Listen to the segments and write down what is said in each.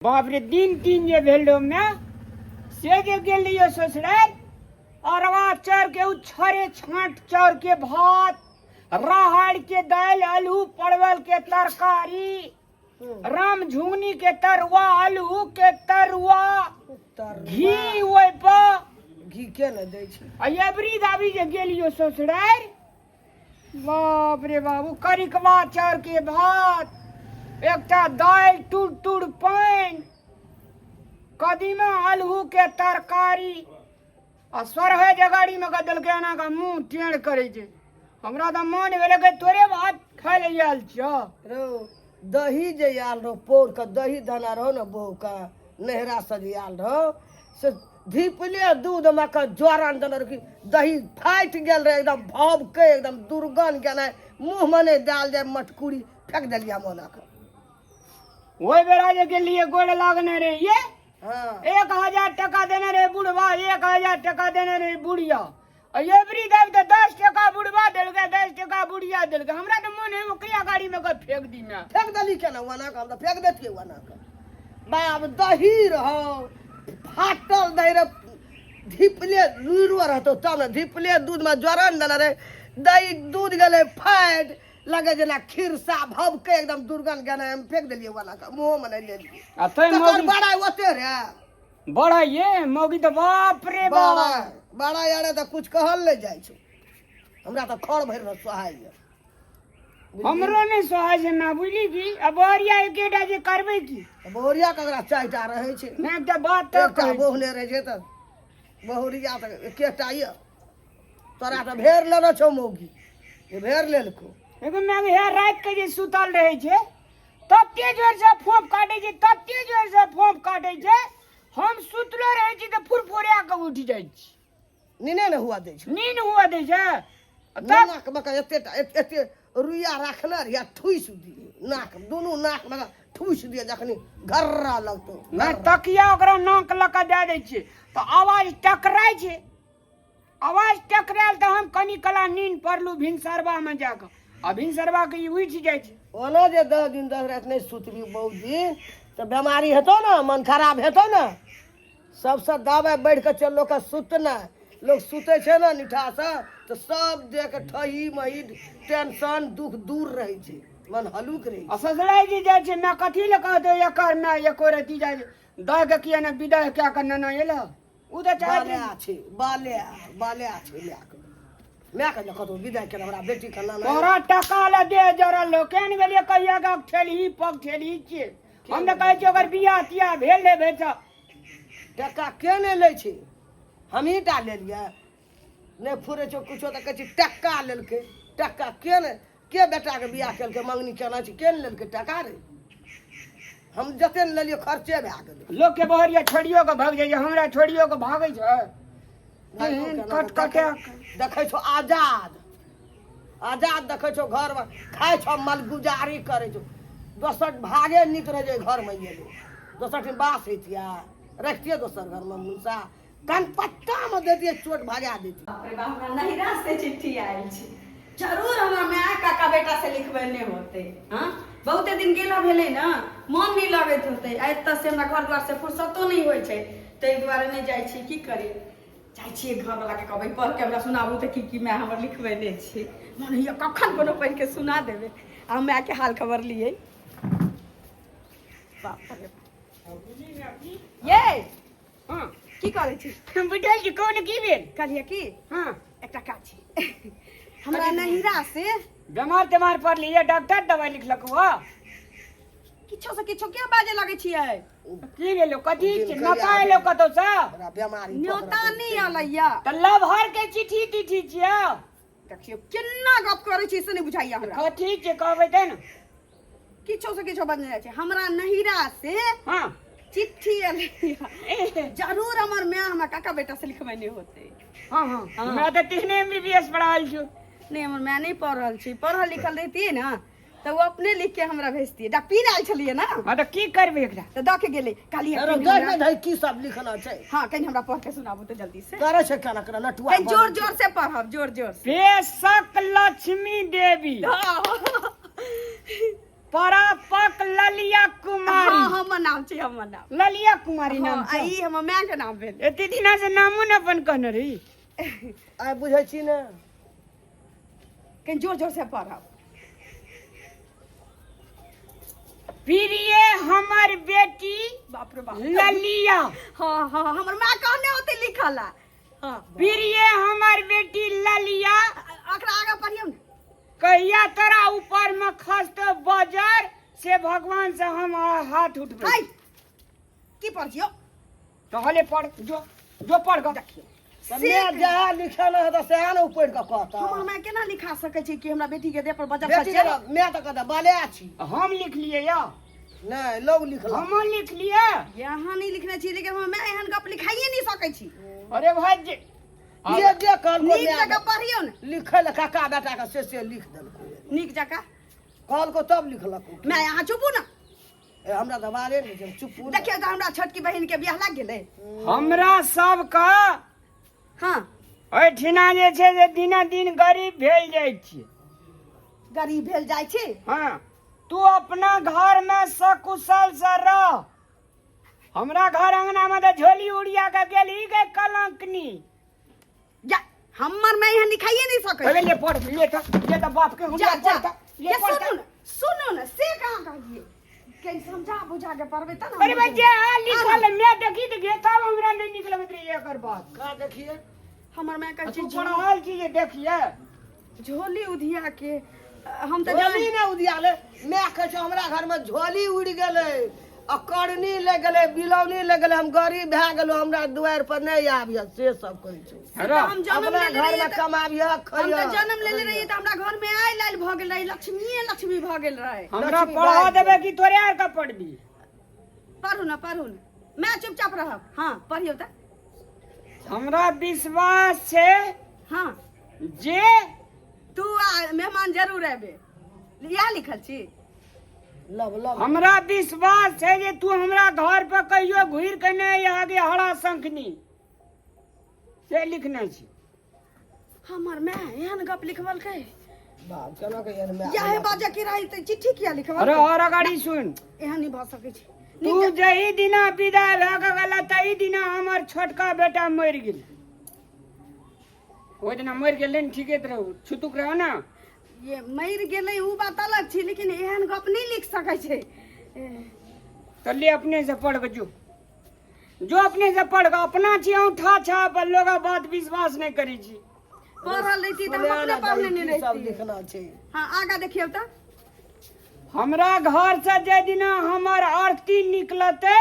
बाप रे दिन तीन जे भेलो में से जे गेलियो ससुराल अरवा चाउर के उछरे छांट चाउर के भात राहड़ के दाल आलू परवल के तरकारी राम झुंगनी के तरुआ आलू के तरुआ घी ओइ पर घी के न दै छै अबरी दाबी जे गेलियो ससुराल बाप रे बाबू करिकवा चाउर के भात एकटा दाल टूट पानि कदीमा आलू के तरकारी आ सरहे जगाड़ी में का देलकै एना का मुंह टेढ़ करे छै हमरा त मन भेलै कि तोरे भात खाय ले आयल छ रो दही जे आयल रहो पोर के दही दाना रहो न बहू का नहरा से जे आयल रहो से धीपले दूध में का जोरान देने रखी दही फाट गेल रहे एकदम भाव के एकदम दुर्गंध केना मुंह में नहीं डाल जाए मटकुरी फेंक देलिया मोना के ओइ बेरा जे गेलिए गोड़ लागने रे ये हाँ 1000 टका देने रे बुढ़वा 1000 टका देने रे बुढ़िया अबरी देव तो 10 टका बुढ़वा देलकै 10 टका बुढ़िया देलकै हमरा तो मन है वो कया गाड़ी में का फेंक दी मैं फेंक देली केना वना का हम तो फेंक देतिए वना का बाप दही रहो फाटल दही रे धीपले लुरो रहतो तब धीपले दूध में जोरन देना रे दही दूध गेले फाट लगे जना खीरसा भव के एकदम दुर्गंध गाना हम फेंक देलिए वाला का मुंह में नहीं ले लिए आ तै तकर मौगी बड़ा ओते रे बड़ा ये मौगी तो बाप रे बड़ा बाप बड़ा यारे तो कुछ कहल ले जाय छै हमरा तो खर भर रह सहाय हमरो नहीं सहाय छै ना बुझली की अब बहरिया एकेटा जे करबै की बहुरिया ककरा चाहता रहे छै ना एकटा बात तो एकटा बहुले रहे छै त बहुरिया त एकेटा ये तोरा तो भेड़ लेना छौ मौगी ये भेड़ लेलको एगो मैं हे रात के जे सुतल रहे छै तते जोर से फोप काटे छै तते जोर से फोप काटे छै हम सुतलो रहे छी त फुरफुरिया के उठ जाय छी नीने न हुआ दै छै नींद हुआ दे छै तब नाक में एते रुइया रखना रिया ठुइस दिए नाक दोनों नाक में ठुइस दिए जखनी घर्रा लगतो मैं तकिया ओकरा नाक लका दे दै छी तो आवाज टकराय छै आवाज टकरायल त हम कनी कला नींद पड़लू भिनसरवा में जाके आ भिनसरवा के उठ जाय छै ओना जे 10 दिन 10 रात नहीं सुतली बौजी तो बीमारी हेतो ना मन खराब हेतो ना सबसे दवाई बढ़ के चल लोग सुतना लोग सुते छे ना निठा से तो सब देख ठही मही टेंशन दुख दूर रहे छे मन हलुक रहे आ ससुराल जी जाय छै मैं कथी ले कहतो एकर मैं एको रती जाय द के किया ने विदा क्या करना ना एला उ त चाहे बाले छे मैं के कतो विदा के हमरा बेटी के नाम तोरा टका ले दे जरा लोकेन गेलिए कहिया का ठेली पग ठेली छे हम त कहै छी ओकर बियाह तिया भेल ले बेटा टका के ने ले छे हम ही टा ले लिया ने फुरे छो कुछो त कहै छी टका लेलके टका के बेटा के बियाह केलके मंगनी केना छी के लेलके टका रे हम जते ले लियो खर्चे भए गेल लोग के बहरिया छोड़ियो के भाग जाय हमरा छोड़ियो के भागै छै कट कटे देखै छो आजाद देखै छो घर में खाय छो मलगुजारी करे छो दोसर भागे निक रह जाय घर में ये दोसर दिन बास हेतिया रखतिए दोसर घर में मुसा कान पट्टा में देतिए चोट भागा देती अरे बा हमरा नहिरा से चिट्ठी आयल छै जरूर हमरा माय काका बेटा से लिखबेने होते हां बहुते दिन गेला भेले ना मन नहीं लगैत होते आइ त से हमरा घर द्वार से फुर्सतो नहीं होय छै तै दुआरे नहीं जाय छी की करी जाय छी घर वाला के कहबै पढ़ के हमरा सुनाबू त की मैं हमर लिखबेने छी मन हिया कखन कोनो पढ़ के सुना देबे आ माय के हाल खबर लिए बाप रे ये हां की करे छी बुझल छी कोन की भेल कहलिए की हां एकटा काज छै हमरा नहिरा से बीमार पड़ली ये डॉक्टर दवाई लिखलक हो किछो से किछो क्या बाजे लगे छियै की भेलो कथी छै नता एलो कतो से बड़ा बीमारी न्योता नहीं आलैया त लभर के चिट्ठी तिठी छियै देखियो केना गप करे छी से नहीं बुझाइया हमरा कथी छै कहबै त न किछो से किछो बन जाय छै हमरा नहिरा से हां चिट्ठी आलैया जरूर हमर माय हमरा काका बेटा से लिखबेने होते हां मैं त 3 MBBS पढ़ाल छु नहीं हमर माय नहीं पढ़ल छी पढ़ल लिखल रहती ना तो वो अपने लिख के हमरा भेजती है पीन आयल छलिए ना हां त की करबे एकरा तो द के गेले काली अरे देख ने भाई की सब लिखना छै हां कहीं हमरा पढ़ के सुनाबू तो जल्दी से करे छै केना केना नटुआ कहीं जोर जोर से पढ़ब जोर जोर से बेशक लक्ष्मी देवी परापक ललिया कुमारी। हाँ हमर नाम छै, हमर नाम ललिया कुमारी नाम हाँ, ई हमर माय के नाम भेल। एते दिना से नामो न अपन कहने रही। आइ बुझै छी ने कहीं जोर जोर से पढ़ब। प्रिय हमर बेटी बाप रे बाप। ललिया। हाँ हाँ हमर माय कहने होते लिखल है। हाँ प्रिय हमर बेटी ललिया, अकरा आगे पढ़ियौ ने। कहिया तोरा ऊपर में खसतो बजर से भगवान से हम हाथ उठबै। हाय की पढ़ियो तो हले पढ़ जो पढ़ ग। देखियो मैं जहाँ लिखल है तो सएह ने ऊपर के कहता। हमर माय केना लिखा सकै छै कि हमरा बेटी के देह पर बजर बेटी खसै? के मैं तो कहता बाले छी। हम लिख लिए या नहीं लोग लिखल। हम लिख लिए। यहाँ नहीं लिखने छी, लेकिन हमर माय एहन गप लिखाइए नहीं सकै छी। अरे भाई ये जे कल को नीक जगह पढ़ियौ ने, लिखल काका बेटा का से लिख देलको। नीक जगह। कल को तब लिखलक। मैं यहाँ चुपू ना। हमरा तो बारे नहीं चुप। देखियो तो हमरा छोटकी बहन के बियाह लग गेलै। हमरा सबका हाँ ओठिना जे छै जे दिना दिन गरीब भेल जाइ छी। गरीब भेल जाइ छी। हाँ तू अपना घर में सकुशल से रह। हमरा घर अंगना में तो झोली उड़िया के गेली गए कलंकनी। जा हमर माय यहाँ लिखाइए नहीं सकै अरे छी। ले पढ़ ले तो बाप के जा हुनका जा पढ़ता ये सुनो ना से कहाँ कहिए कहीं समझा बुझा के पढ़बे त ना। अरे भाई जे लिखल है, मैं देखी तो घेता हमरा नहीं निकलत रही एकर बात। का देखिए हमर माय कहै तू छी पढ़ल चीज देखिए। झोली उधिया के हम तो झोली ने उदियाले। मैं कहे छी हमरा घर में झोली उड़ गेले, अकड़नी ले गेले, बिलौनी ले गेले, हम गरीब भए गेलो, हमरा दुआर पर नहीं आबिय से सब कहै छी। हम जन्म अपना लेले घर रहिए में त कमाबिय हम खइय। तो जन्म लेले रहिए त हमरा घर में आइ लाइल भ गेल रही, लक्ष्मी भ गेल रहे। हमरा पढ़ा देबे कि तोरे आर का पढ़बी। पढ़ू ना मैं चुपचाप रहब। हाँ पढ़ियो त। हमरा विश्वास छै हाँ जे तू मेहमान जरूर आबे, इएह लिखल छी। लब लब हमरा विश्वास है जे तू हमरा घर पर कहियो घुर के नहीं आगे हरा शंखनी से लिखने छी। हमर माय एहन गप लिखवल के बाप केना के यार मैं यही बाजे की रही त चिट्ठी किया लिखवल? अरे और अगाड़ी सुन, एहन नहीं भ सकै छी। तू जही दिना विदाई भए गेला तही दिना हमर छोटका बेटा मर गेल। ओहि दिना मर गेल ने ठीके रहू छुतुक रहो ना। ये मर गेलै उ बात अलग छी, लेकिन एहन गप नहीं लिख सकै छै। तो ले अपने से पढ़ के जो अपने से पढ़ के अपना छी औठा छाप लोग बात विश्वास नहीं करी छी। पढ़ल रही त हम अपने पढ़ने नहीं सब रही। लिखना छै। हाँ आगा देखियो त। हमरा घर से जे दिना हमर आरती निकलते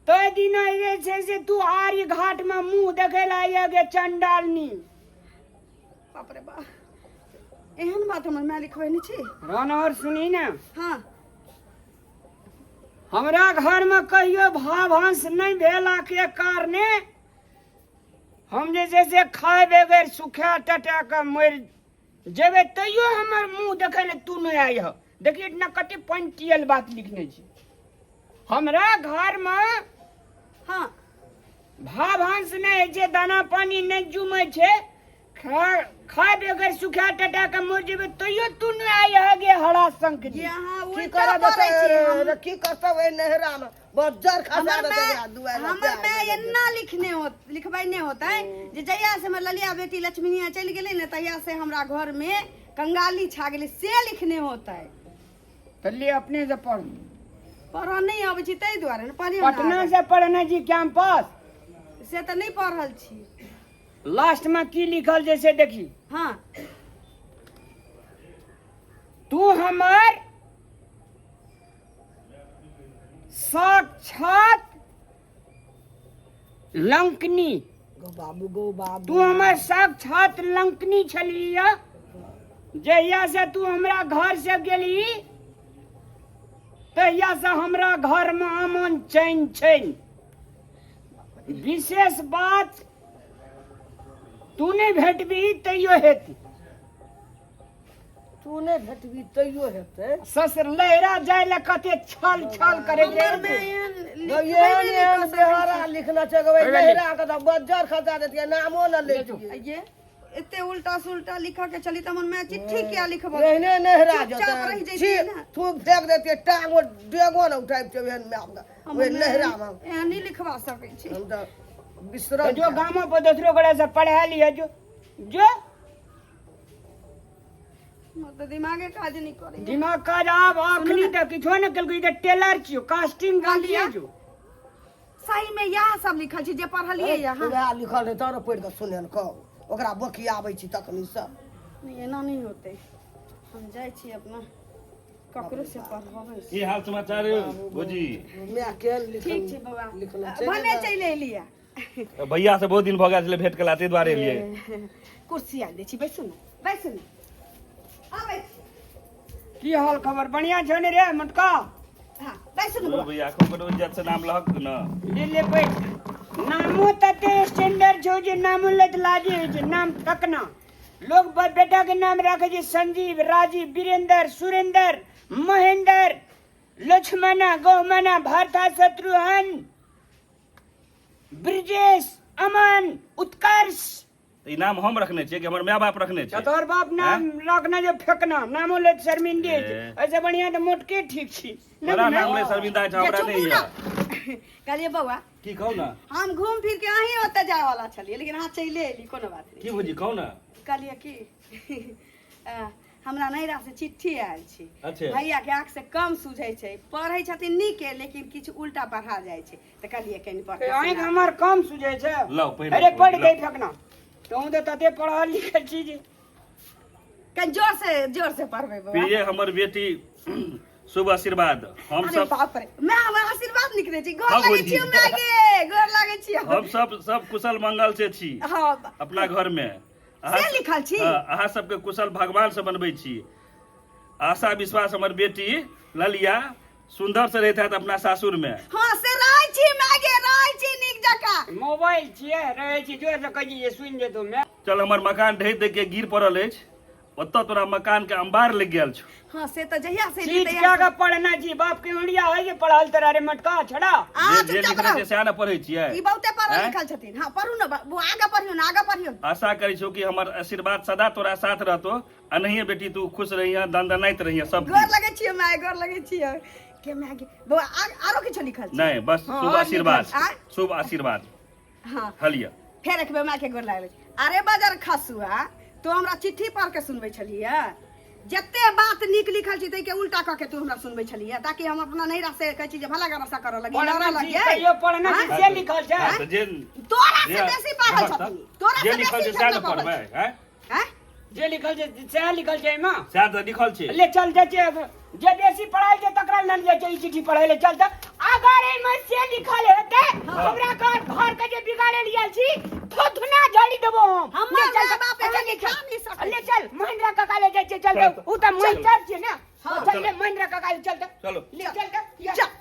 तो दिना ये छै से तू आर्य घाट में मुंह देखे ला गे चंडालनी। बाप रे बाप एहन बात हमर माय लिखबै नहीं छी। राना और सुनी ना, हाँ हमरा घर में कहियो भावंश नहीं भेला के कारणे हम जे खाए बगैर सुखा टटा के मर जेबे तैयो हमर मुंह देखे ले तू नहीं आई हो। देखिए इतना कते पंटियल बात लिखने छी। हमरा घर में हाँ भावंश नहीं छै, दाना पानी नहीं जुमै छै, खाए बगैर सुखा टटा के मर जेबे तैयो तू नहीं आई है गे हरा शंख जी। यहाँ की उल्टा करब पढ़ै छी हम। की करतौ ए नहरा में बज्जर खसा दे दुआर हमर माय एना लिखबै नहीं होता है जे जहिया से हमर ललिया बेटी लक्ष्मीनिया चल गेलै ने तहिया से हमरा घर में कंगाली छा गेलै से लिखने होता है। तो ले अपने से पढ़। पढ़ नहीं आबै छी तै दुआरे ने पढ़ियो। पटना से पढ़ने जी कैंपस से त नहीं पढ़ल छी। लास्ट में की लिखल जैसे देखी, हाँ तू हमर साक्षात लंकनी, गो बाबू तू हमर साक्षात लंकनी छलिया। जहिया से तू हमरा घर से गेली तहिया से हमरा घर में अमन चैन छै। विशेष बात तू नहीं भेटबी तैयो हेती। तू नहीं भेटबी तैयो हेतै। ससुर लहरा जाय ले कते छल छल करे हमर माय एहन ये लिखबै नहीं बेहारा लिखना छै गो नहरा के त बज्जर खसा देतिए नामो न लेतिए। ये एते उल्टा सुल्टा लिखा के चली त मन में चिट्ठी क्या लिखबो रहने नहरा चुपचाप रह जाता जैतिए ना। तू फेंक देती टांग और डेगो ना उठाई के वेन में आपका वे नहरा में एहन नहीं लिखवा सकै छी। हम तो तो विश्राम जो गाँव पर दूसरों कड़ा से पढ़ा लिया जो मोर तो दिमागे काज नहीं करे। दिमाग का जाब आखिरी तक किछो न कल इधर टेलर छियो कास्टिंग कर लिया जो सही में यह सब लिखल छी जे पढ़लिए यहाँ। वह लिखल है तारो पढ़ के सुने न कहो ओकरा बकी आबै छी तखनी सब नहीं एना नहीं होते। हम जाय छी अपना ककरो से पढ़वाबै छी। की हाल समाचार है भौजी? मैं के लिखल ठीक छै बौआ लिखल भने चले एलिया। भैया से बहुत दिन भऽ गेल छलै भेंट केला ताहि दुआरे एलियै। कुर्सी आ दे छी बैसु न बैसु न आबै की हाल खबर बढ़िया छौ ने रे मटका हां बैसु न ओ बौआ। भैया ककरो इज्जत से नाम लहक न। ले ले बैठ नामो तते स्टैंडर्ड छौ जे नाम लत लाजे छै नाम तकना लोग बेटा के नाम रखे छै संजीव राजीव वीरेंद्र सुरेंद्र महेंद्र लक्ष्मणा गौमना भारता शत्रुघ्न ब्रजेश अमन उत्कर्ष। तऽ ई नाम हम रखने छियै कि हमर माय बाप रखने छै? तोहर बाप नाम रखना जे फेंकना नामो ले शर्मिंदे छै ए। ऐसे बढ़िया तो मोटके ठीक छी बड़ा नाम ले शर्मिंदा छै हमरा नहीं है। कहलिए बौआ की कहू ना हम घूम फिर के अहीं ओते जाय वाला छलिए लेकिन हां चले एली कोनो बात की नहीं। भौजी कहू ना। कहलिए की हमरा नैरा से चिट्ठी आयल छी। अच्छा। भैया के आंख से कम सूझै छै पढ़ै छथिन नीक के लेकिन किछु उल्टा पढ़ा जाइ छै त कहलिए कनि पढ़ के आँख सुना। हमर कम सुझे छै लाओ, पढ़ अरे लो, पढ़ लाओ। के फेंकना तो तो तते पढ़ल लिखल छी जे कनि जोर से पढ़बै बौआ। प्रिय हमर बेटी शुभ आशीर्वाद हम अरे सब बाप रे मैं हमर आशीर्वाद निकले छी गोर हाँ, लागै बोलिए। छी मागे गोर लागै छी हम सब कुशल मंगल से छी हां अपना घर में। से लिखल छी? अहाँ सबके कुशल भगवान से बनबै छी। आशा विश्वास हमर बेटी ललिया सुंदर से रहता है अपना सासुर में। हां से रहै छी मागे रहै छी नीक जका। मोबाइल छिए रहे छी जोर से कहि जे सुन जे तुम चल हमर मकान ढहि दे के गिर पड़ल अछि ओतऽ तोरा मकान के अंबार लग गेल छौ। हां से त जहिया से चीज क्या का पढ़ना जी बाप के उंडिया है जे पढ़ल तरा रे मटका छड़ा जे लिखने छै सएह ने पढ़ै छियै। ई बहुते पढ़ल हैं? लिखल छथिन। हां पढ़ू न वो आगे पढ़ियो न आगे पढ़ियो। आशा करै छौ कि हमर आशीर्वाद सदा तोरा साथ रहतो अनहिए बेटी तू खुश रहिया दंदनाइत रहिया सब गोर लगै छियै माय गोर लगै छियै के मागे बौआ आरो किछो लिखल छै? नहीं बस हाँ, शुभ और आशीर्वाद लिखल छै। शुभ आशीर्वाद हां हलिया। फेर एकबे माय के गोर लागलै। अरे बाजार खसुआ तो हमरा चिट्ठी पढ़ के सुनबै छलियै जते बात नीक लिखल छै तै के उल्टा क के तू हमरा सुनबै छलियै ताकि हम अपना नैरा से कहै छी जे भला गरसा करऽ लगी पढ़ना लड़ऽ जी लगी। कहियो पढ़ना जी से लिखल छै तऽ जे तोरा से जे- बेसी पढ़ल छथिन तोरा जे से लिखल बेसी छै सएह ने पढ़ल पढ़बै छै। हैं? हैं जे लिखल छै से लिखल छै एमे सएह तऽ लिखल छै। ले चल जे जे बेसी पढ़ाई छै तकरा न जे छै ई चिट्ठी पढ़ै ले चल त अगर एमे से लिखल हेतै हमरा घर के जे बिगाड़े लियल छी थोथना झड़ी देबो हम हमर ले चल माय बाप ले एहन चल, लिखा नहीं सकै ले चल महेंद्र काका ले जाइ छै चल चल, उ त मास्टर छै ना हाँ, चल ले महेंद्र काका ले चल त चलो ले चल त चल